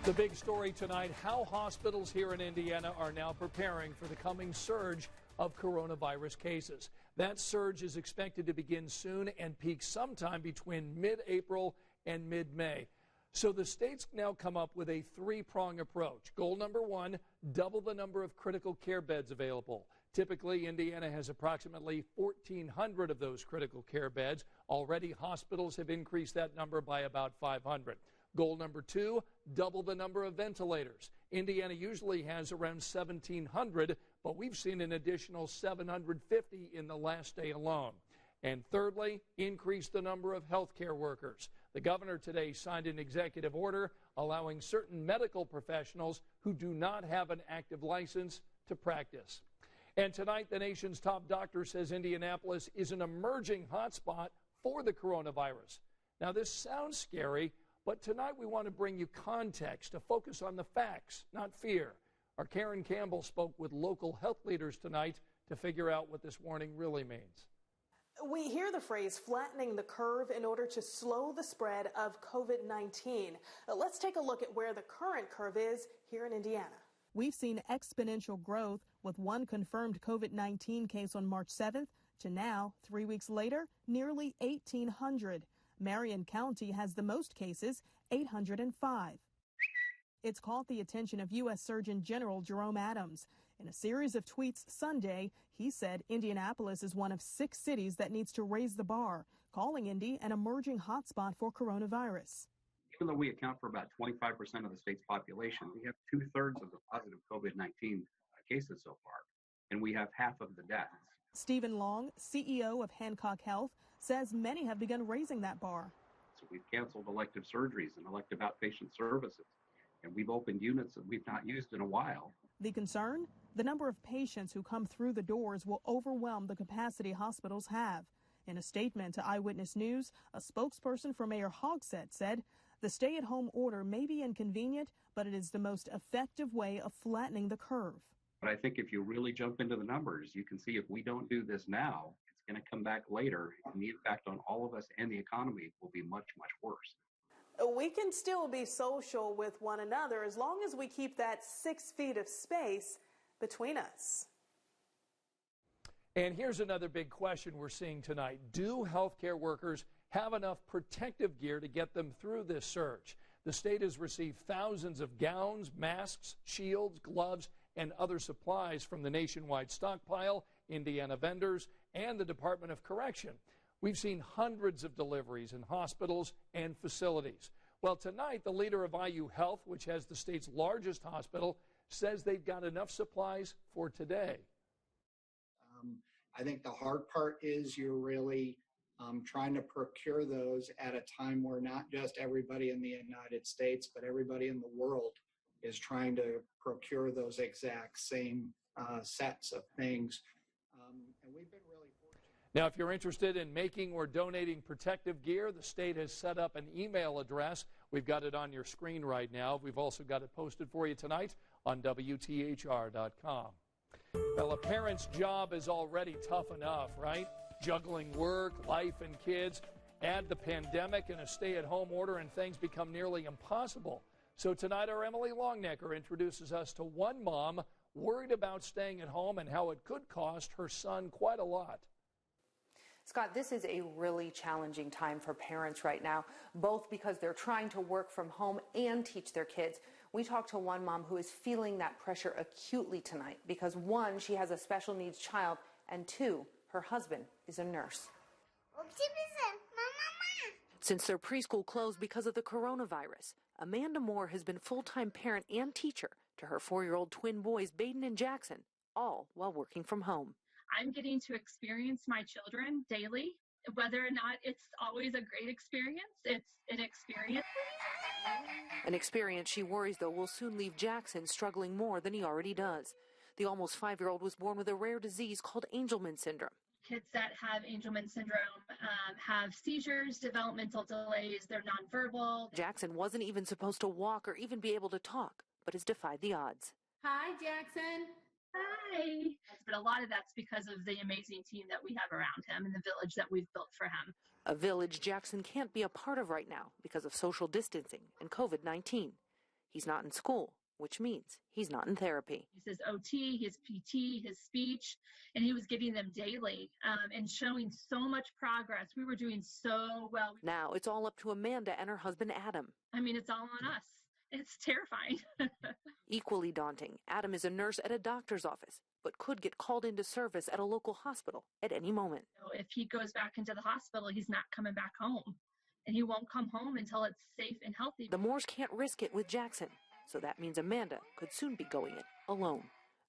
The big story tonight, how hospitals here in Indiana are now preparing for the coming surge of coronavirus cases. That surge is expected to begin soon and peak sometime between mid-April and mid-May. So the state's now come up with a three-prong approach. Goal number one, double the number of critical care beds available. Typically, Indiana has approximately 1,400 of those critical care beds. Already, hospitals have increased that number by about 500. Goal number two, double the number of ventilators. Indiana usually has around 1,700, but we've seen an additional 750 in the last day alone. And thirdly, increase the number of healthcare workers. The governor today signed an executive order allowing certain medical professionals who do not have an active license to practice. And tonight, the nation's top doctor says Indianapolis is an emerging hotspot for the coronavirus. Now, this sounds scary, but tonight we want to bring you context, to focus on the facts, not fear. Our Karen Campbell spoke with local health leaders tonight to figure out what this warning really means. We hear the phrase flattening the curve in order to slow the spread of COVID-19. Let's take a look at where the current curve is here in Indiana. We've seen exponential growth with one confirmed COVID-19 case on March 7th to now, 3 weeks later, nearly 1,800. Marion County has the most cases, 805. It's caught the attention of U.S. Surgeon General Jerome Adams. In a series of tweets Sunday, he said Indianapolis is one of 6 cities that needs to raise the bar, calling Indy an emerging hotspot for coronavirus. Even though we account for about 25% of the state's population, we have 2/3 of the positive COVID-19 cases so far, and we have half of the deaths. Stephen Long, CEO of Hancock Health, says many have begun raising that bar. So we've canceled elective surgeries and elective outpatient services, and we've opened units that we've not used in a while. The concern? The number of patients who come through the doors will overwhelm the capacity hospitals have. In a statement to Eyewitness News, a spokesperson for Mayor Hogsett said, the stay-at-home order may be inconvenient, but it is the most effective way of flattening the curve. But I think if you really jump into the numbers, you can see if we don't do this now, it's going to come back later, and the impact on all of us and the economy will be much, much worse. We can still be social with one another as long as we keep that 6 feet of space between us. And here's another big question we're seeing tonight. Do healthcare workers have enough protective gear to get them through this surge? The state has received thousands of gowns, masks, shields, gloves, and other supplies from the nationwide stockpile, Indiana vendors, and the Department of Correction. We've seen hundreds of deliveries in hospitals and facilities. Well, tonight, the leader of IU Health, which has the state's largest hospital, says they've got enough supplies for today. I think the hard part is you're really trying to procure those at a time where not just everybody in the United States, but everybody in the world is trying to procure those exact same sets of things. And we've been really fortunate. Now, if you're interested in making or donating protective gear, the state has set up an email address. We've got it on your screen right now. We've also got it posted for you tonight on WTHR.com. Well, a parent's job is already tough enough, right? Juggling work, life, and kids. Add the pandemic and a stay-at-home order, and things become nearly impossible. So tonight, our Emily Longnecker introduces us to one mom worried about staying at home and how it could cost her son quite a lot. Scott, this is a really challenging time for parents right now, both because they're trying to work from home and teach their kids. We talked to one mom who is feeling that pressure acutely tonight because, one, she has a special needs child, and two, her husband is a nurse. Since their preschool closed because of the coronavirus, Amanda Moore has been full-time parent and teacher to her 4-year-old twin boys, Baden and Jackson, all while working from home. I'm getting to experience my children daily. Whether or not it's always a great experience, it's an experience. An experience she worries, though, will soon leave Jackson struggling more than he already does. The almost 5-year-old was born with a rare disease called Angelman syndrome. Kids that have Angelman syndrome have seizures, developmental delays, they're nonverbal. Jackson wasn't even supposed to walk or even be able to talk, but has defied the odds. Hi, Jackson. Hi. But a lot of that's because of the amazing team that we have around him and the village that we've built for him. A village Jackson can't be a part of right now because of social distancing and COVID-19. He's not in school, which means he's not in therapy. His OT, his PT, his speech, and he was getting them daily and showing so much progress. We were doing so well. Now it's all up to Amanda and her husband, Adam. I mean, it's all on us. It's terrifying. Equally daunting, Adam is a nurse at a doctor's office, but could get called into service at a local hospital at any moment. If he goes back into the hospital, he's not coming back home. And he won't come home until it's safe and healthy. The Moores can't risk it with Jackson, so that means Amanda could soon be going it alone.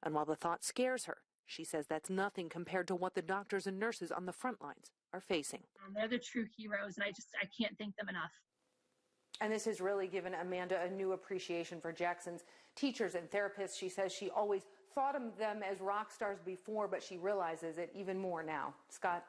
And while the thought scares her, she says that's nothing compared to what the doctors and nurses on the front lines are facing. They're the true heroes, and I can't thank them enough. And this has really given Amanda a new appreciation for Jackson's teachers and therapists. She says she always thought of them as rock stars before, but she realizes it even more now. Scott?